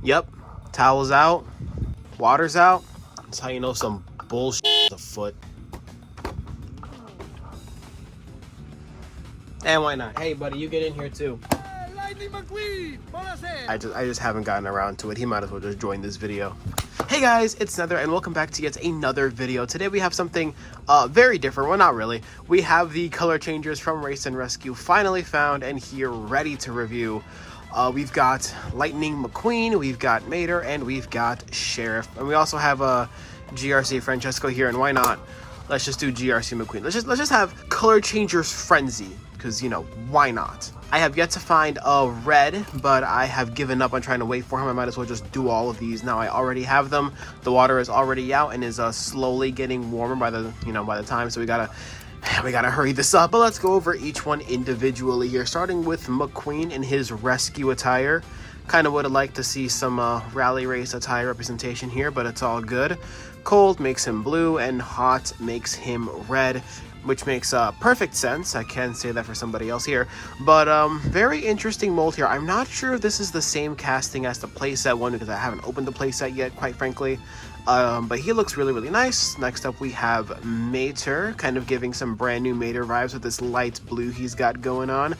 Yep, towels out, water's out. That's how you know some bullshit is afoot. And why not? Hey, buddy, you get in here too. Lightning McQueen! I just haven't gotten around to it. He might as well just join this video. Hey guys, it's Nether and welcome back to yet another video. Today we have something very different. Well, not really. We have the color changers from Race and Rescue finally found and here ready to review. We've got Lightning McQueen, we've got Mater, and we've got Sheriff. And we also have GRC Francesco here, and why not? Let's just do GRC McQueen. Let's just have color changers frenzy, because, you know, why not? I have yet to find a red, but I have given up on trying to wait for him. I might as well just do all of these now. I already have them. The water is already out and is slowly getting warmer by the time. So we gotta hurry this up. But let's go over each one individually here, starting with McQueen in his rescue attire. Kind of would have liked to see some rally race attire representation here, but it's all good. Cold makes him blue and hot makes him red, which makes perfect sense. I can say that for somebody else here, but very interesting mold here. I'm not sure if this is the same casting as the playset one because I haven't opened the playset yet, quite frankly. But he looks really, really nice. Next up, we have Mater, kind of giving some brand new Mater vibes with this light blue he's got going on.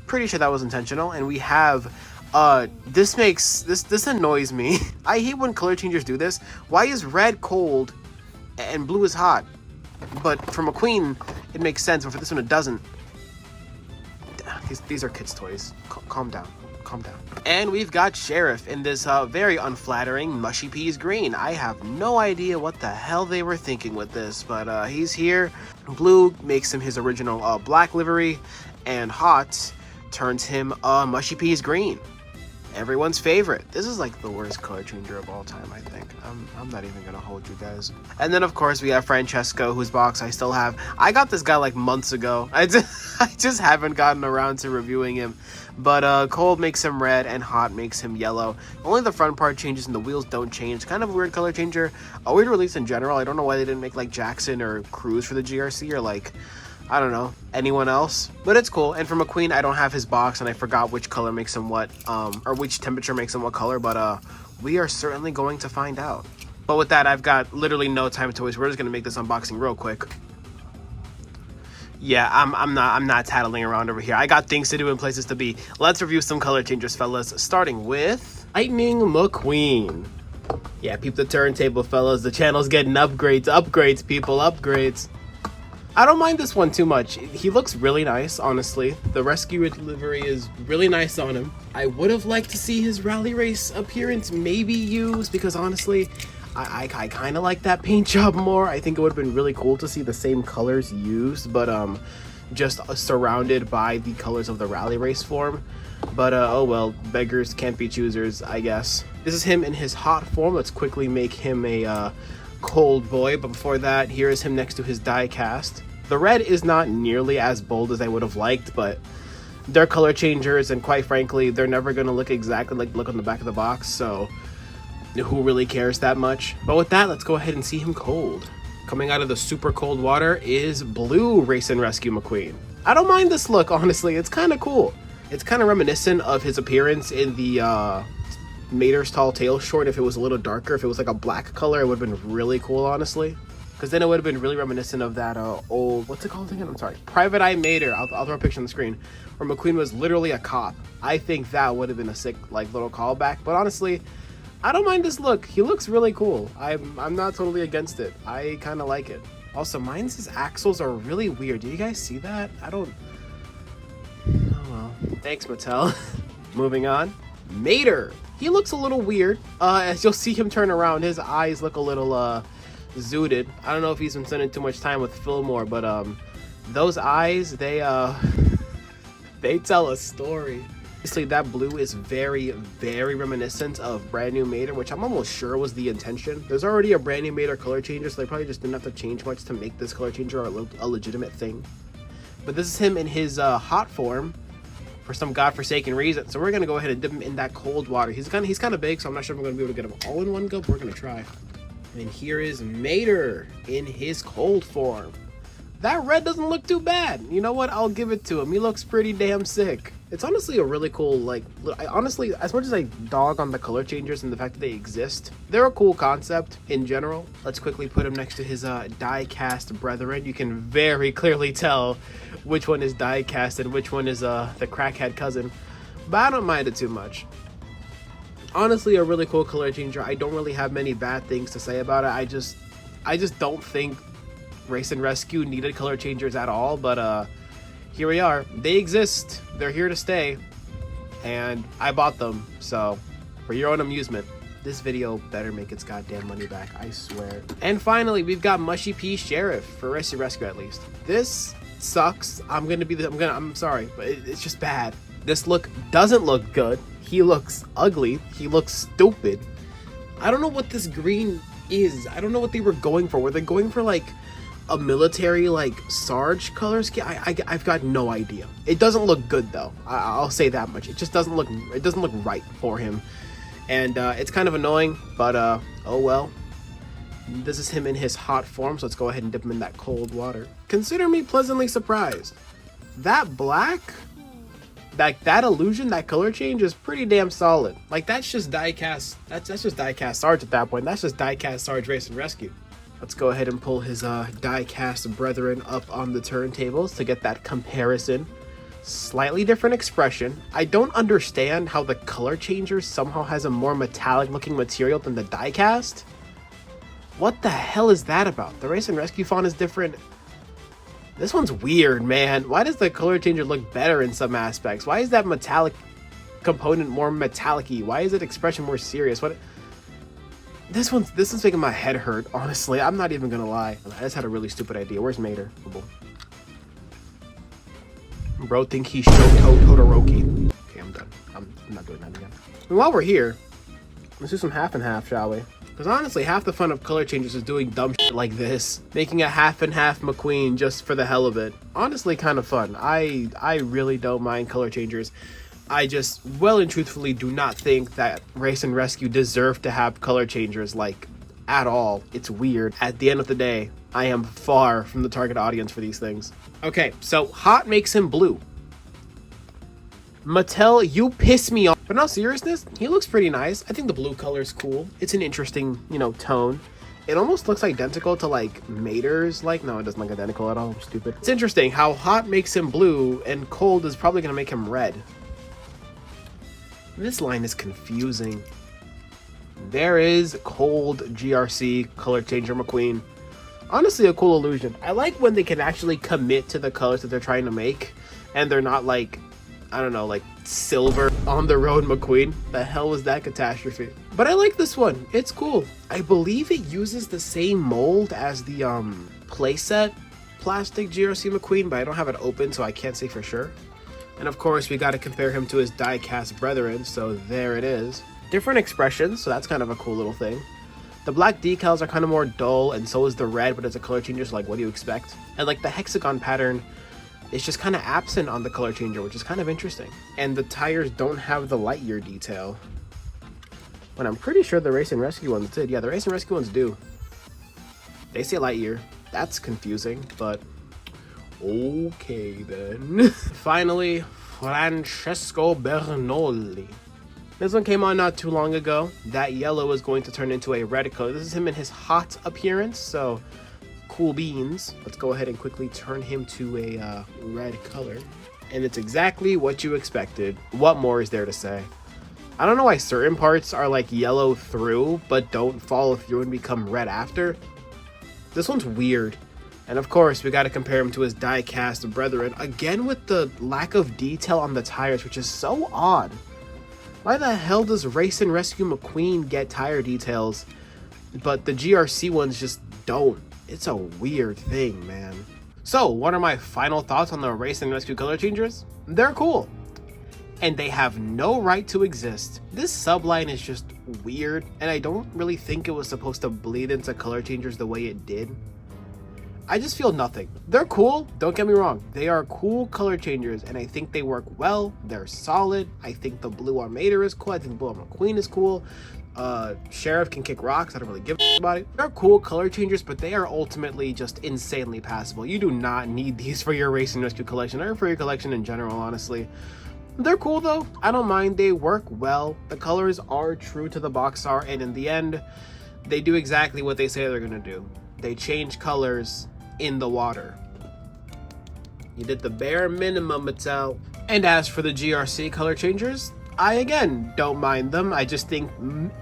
Pretty sure that was intentional. And we have this annoys me. I hate when color changers do this. Why is red cold and blue is hot? But for McQueen, it makes sense, but for this one, it doesn't. These are kids' toys. Calm down. Calm down. And we've got Sheriff in this very unflattering Mushy Peas green. I have no idea what the hell they were thinking with this, but he's here. Blue makes him his original black livery, and hot turns him Mushy Peas green. Everyone's favorite. This is like the worst color changer of all time, I think. I'm not even gonna hold you guys. And then of course we have Francesco, whose box I still have. I got this guy like months ago. I just haven't gotten around to reviewing him. But cold makes him red and hot makes him yellow. Only the front part changes and the wheels don't change. Kind of a weird color changer. A weird release in general. I don't know why they didn't make like Jackson or Cruz for the GRC or like, I don't know, anyone else, but it's cool. And for McQueen, I don't have his box and I forgot which color makes him what, or which temperature makes him what color, but we are certainly going to find out. But with that, I've got literally no time to waste. We're just gonna make this unboxing real quick. Yeah, I'm not tattling around over here. I got things to do and places to be. Let's review some color changers, fellas, starting with Lightning McQueen. Yeah, peep the turntable, fellas. The channel's getting upgrades, people, upgrades. I don't mind this one too much. He looks really nice, honestly. The rescue delivery is really nice on him. I would have liked to see his rally race appearance maybe used because honestly, I kind of like that paint job more. I think it would have been really cool to see the same colors used, but just surrounded by the colors of the rally race form. But oh well, beggars can't be choosers, I guess. This is him in his hot form. Let's quickly make him a cold boy, but before that, here is him next to his die cast. The red is not nearly as bold as I would have liked, but they're color changers, and quite frankly, they're never going to look exactly like the look on the back of the box, so who really cares that much? But with that, let's go ahead and see him cold. Coming out of the super cold water is blue Race and Rescue McQueen. I don't mind this look, honestly. It's kind of cool. It's kind of reminiscent of his appearance in the Mater's Tall Tale short. If it was a little darker, if it was like a black color, it would have been really cool, honestly, because then it would have been really reminiscent of that old, what's it called again? I'm sorry, Private Eye Mater. I'll throw a picture on the screen where McQueen was literally a cop. I think that would have been a sick like little callback, but honestly, I don't mind this look. He looks really cool. I'm not totally against it. I kind of like it. Also, mine's axles are really weird. Do you guys see that? I don't. Oh well, thanks Mattel. Moving on, Mater. He looks a little weird. As you'll see him turn around, his eyes look a little zooted. I don't know if he's been spending too much time with Fillmore, but those eyes, they tell a story. Obviously, that blue is very, very reminiscent of brand new Mater, which I'm almost sure was the intention. There's already a brand new Mater color changer, so they probably just didn't have to change much to make this color changer a legitimate thing. But this is him in his hot form for some godforsaken reason. So we're gonna go ahead and dip him in that cold water. He's kind of big, so I'm not sure if I'm gonna be able to get him all in one go, but we're gonna try. And here is Mater in his cold form. That red doesn't look too bad. You know what? I'll give it to him. He looks pretty damn sick. It's honestly a really cool, like, honestly, as much as I dog on the color changers and the fact that they exist, they're a cool concept in general. Let's quickly put him next to his die-cast brethren. You can very clearly tell which one is die-cast and which one is the crackhead cousin, but I don't mind it too much. Honestly, a really cool color changer. I don't really have many bad things to say about it. I just don't think Race and Rescue needed color changers at all, but here we are. They exist. They're here to stay. And I bought them. So, for your own amusement, this video better make its goddamn money back. I swear. And finally, we've got Mushy P Sheriff for Race and Rescue, at least. This sucks. I'm sorry, but it's just bad. This look doesn't look good. He looks ugly. He looks stupid. I don't know what this green is. I don't know what they were going for. Were they going for like a military like Sarge color scheme? I've got no idea. It doesn't look good though. I'll say that much. It just doesn't look right for him, and it's kind of annoying. But oh well. This is him in his hot form, so let's go ahead and dip him in that cold water. Consider me pleasantly surprised. That black, that illusion, that color change is pretty damn solid. Like that's just die-cast. That's just die-cast Sarge at that point. That's just die-cast Sarge Race and Rescue. Let's go ahead and pull his die-cast brethren up on the turntables to get that comparison. Slightly different expression. I don't understand how the color changer somehow has a more metallic looking material than the die-cast. What the hell is that about? The Race and Rescue font is different. This one's weird, man. Why does the color changer look better in some aspects? Why is that metallic component more metallic-y? Why is it expression more serious? What? This one's making my head hurt, honestly. I'm not even gonna lie. I just had a really stupid idea. Where's Mater? Bro think he showed Todoroki. Okay, I'm done. I'm not doing that again. And while we're here, let's do some half and half, shall we? Because honestly, half the fun of color changes is doing dumb shit like this. Making a half and half McQueen just for the hell of it. Honestly, kind of fun. I really don't mind color changers. I just, well and truthfully, do not think that Race and Rescue deserve to have color changers, like, at all. It's weird. At the end of the day, I am far from the target audience for these things. Okay, so hot makes him blue. Mattel, you piss me off. But in all seriousness, he looks pretty nice. I think the blue color is cool. It's an interesting, tone. It almost looks identical to like Mater's. Like, no, it doesn't look identical at all. I'm stupid. It's interesting how hot makes him blue and cold is probably gonna make him red. This line is confusing. There is cold GRC color changer McQueen. Honestly, a cool illusion. I like when they can actually commit to the colors that they're trying to make, and they're not like, I don't know, like silver on the road McQueen. The hell was that catastrophe? But I like this one. It's cool. I believe it uses the same mold as the playset plastic GRC McQueen, but I don't have it open, so I can't say for sure. And of course, we got to compare him to his die-cast brethren, so there it is. Different expressions, so that's kind of a cool little thing. The black decals are kind of more dull, and so is the red, but it's a color changer, so like, what do you expect? And like the hexagon pattern is just kind of absent on the color changer, which is kind of interesting. And the tires don't have the light year detail. But I'm pretty sure the Race and Rescue ones did. Yeah, the Race and Rescue ones do. They say light year. That's confusing, but okay then. Finally, Francesco Bernoulli. This one came on not too long ago. That yellow is going to turn into a red color. This is him in his hot appearance, so cool beans. Let's go ahead and quickly turn him to a red color. And it's exactly what you expected. What more is there to say? I don't know why certain parts are like yellow through, but don't follow through and become red after. This one's weird. And of course, we got to compare him to his die-cast brethren, again with the lack of detail on the tires, which is so odd. Why the hell does Race and Rescue McQueen get tire details, but the GRC ones just don't? It's a weird thing, man. So, what are my final thoughts on the Race and Rescue color changers? They're cool. And they have no right to exist. This subline is just weird, and I don't really think it was supposed to bleed into color changers the way it did. I just feel nothing. They're cool, don't get me wrong. They are cool color changers, and I think they work well. They're solid. I think the blue on Mater is cool. I think the blue on McQueen is cool. Sheriff can kick rocks. I don't really give a about it. They're cool color changers, but they are ultimately just insanely passable. You do not need these for your Race and Rescue collection, or for your collection in general, honestly. They're cool though. I don't mind. They work well. The colors are true to the box art, and in the end, they do exactly what they say they're gonna do. They change colors in the water. You did the bare minimum, Mattel. And as for the GRC color changers, I again don't mind them. I just think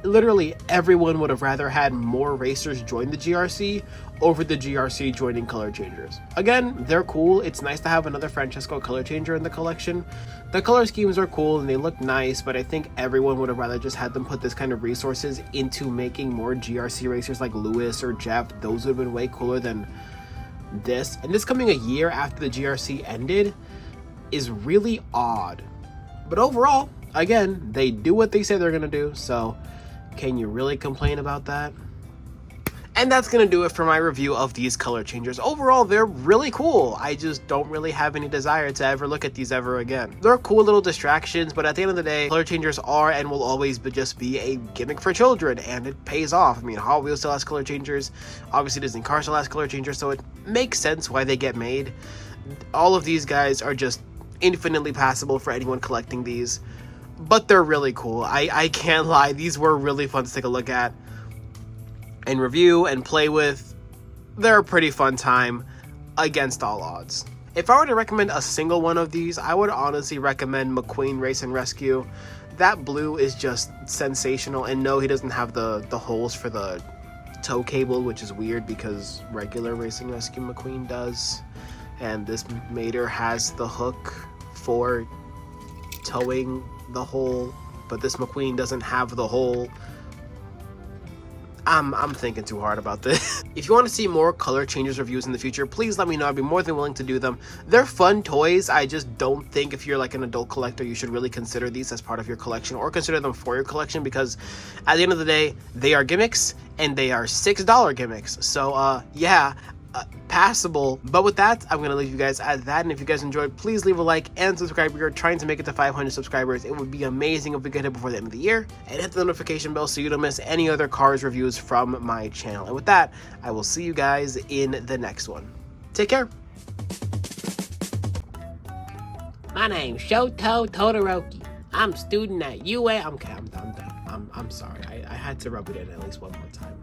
literally everyone would have rather had more racers join the GRC over the GRC joining color changers. Again, they're cool. It's nice to have another Francesco color changer in the collection. The color schemes are cool and they look nice, but I think everyone would have rather just had them put this kind of resources into making more GRC racers like Lewis or Jeff. Those would have been way cooler than this. And this coming a year after the GRC ended is really odd. But overall, again, they do what they say they're gonna do, so can you really complain about that? And that's gonna do it for my review of these color changers. Overall, they're really cool. I just don't really have any desire to ever look at these ever again. They're cool little distractions, but at the end of the day, color changers are and will always just be a gimmick for children, and it pays off. I mean, Hot Wheels still has color changers. Obviously, Disney Car still has color changers, so it makes sense why they get made. All of these guys are just infinitely passable for anyone collecting these, but they're really cool. I can't lie, these were really fun to take a look at and review and play with. They're a pretty fun time against all odds. If I were to recommend a single one of these, I would honestly recommend McQueen Race and Rescue. That blue is just sensational, and no, he doesn't have the holes for the tow cable, which is weird because regular Racing Rescue McQueen does. And this Mater has the hook for towing the hole, but this McQueen doesn't have the hole. I'm thinking too hard about this. If you want to see more color changers reviews in the future, please let me know. I'd be more than willing to do them. They're fun toys. I just don't think if you're like an adult collector, you should really consider these as part of your collection or consider them for your collection, because at the end of the day, they are gimmicks and they are $6 gimmicks. So yeah, passable. But with that, I'm gonna leave you guys at that, and if you guys enjoyed, please leave a like and subscribe. We are trying to make it to 500 subscribers. It would be amazing if we could hit it before the end of the year, and hit the notification bell so you don't miss any other cars reviews from my channel. And with that, I will see you guys in the next one. Take care. My name's Shoto Todoroki. I'm student at UA. I'm sorry, I had to rub it in at least one more time.